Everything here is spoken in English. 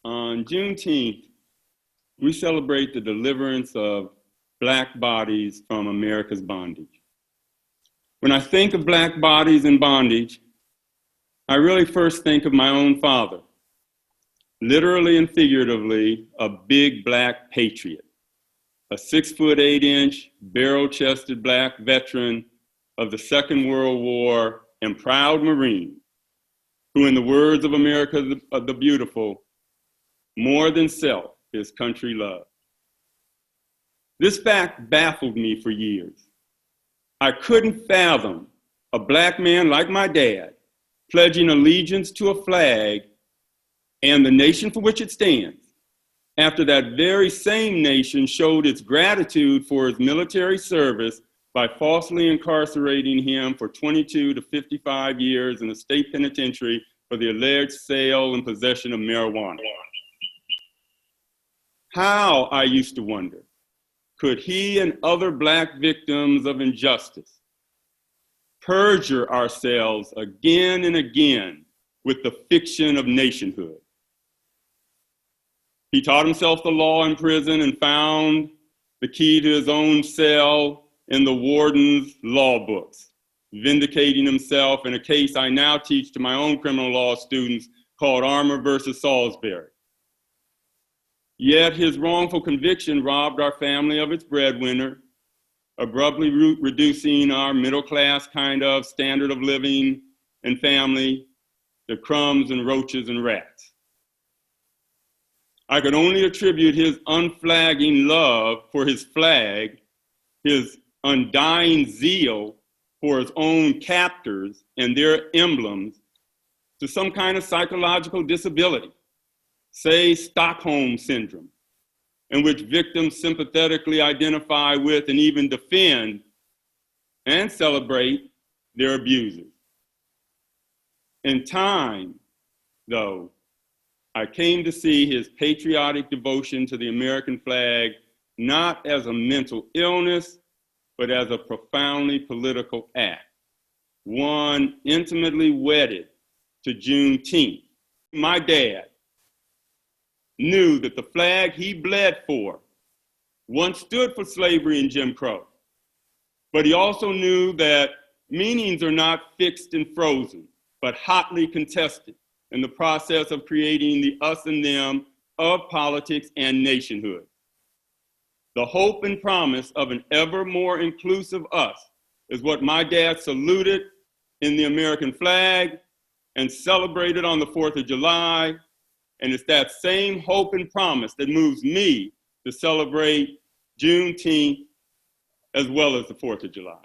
On Juneteenth, we celebrate the deliverance of Black bodies from America's bondage. When I think of Black bodies in bondage, I really first think of my own father, literally and figuratively, a big Black patriot, a 6'8" barrel-chested Black veteran of the Second World War and proud Marine, who, in the words of America the Beautiful, more than self, his country loved. This fact baffled me for years. I couldn't fathom a Black man like my dad pledging allegiance to a flag and the nation for which it stands, after that very same nation showed its gratitude for his military service by falsely incarcerating him for 22 to 55 years in a state penitentiary for the alleged sale and possession of marijuana. How, I used to wonder, could he and other Black victims of injustice perjure ourselves again and again with the fiction of nationhood? He taught himself the law in prison and found the key to his own cell in the warden's law books, vindicating himself in a case I now teach to my own criminal law students called Armour versus Salisbury. Yet his wrongful conviction robbed our family of its breadwinner, abruptly reducing our middle-class kind of standard of living and family to crumbs and roaches and rats. I could only attribute his unflagging love for his flag, his undying zeal for his own captors and their emblems, to some kind of psychological disability, say Stockholm Syndrome, in which victims sympathetically identify with and even defend and celebrate their abusers. In time, though, I came to see his patriotic devotion to the American flag not as a mental illness, but as a profoundly political act, one intimately wedded to Juneteenth. My dad knew that the flag he bled for once stood for slavery and Jim Crow, but he also knew that meanings are not fixed and frozen, but hotly contested in the process of creating the us and them of politics and nationhood. The hope and promise of an ever more inclusive us is what my dad saluted in the American flag and celebrated on the 4th of July. And it's that same hope and promise that moves me to celebrate Juneteenth as well as the 4th of July.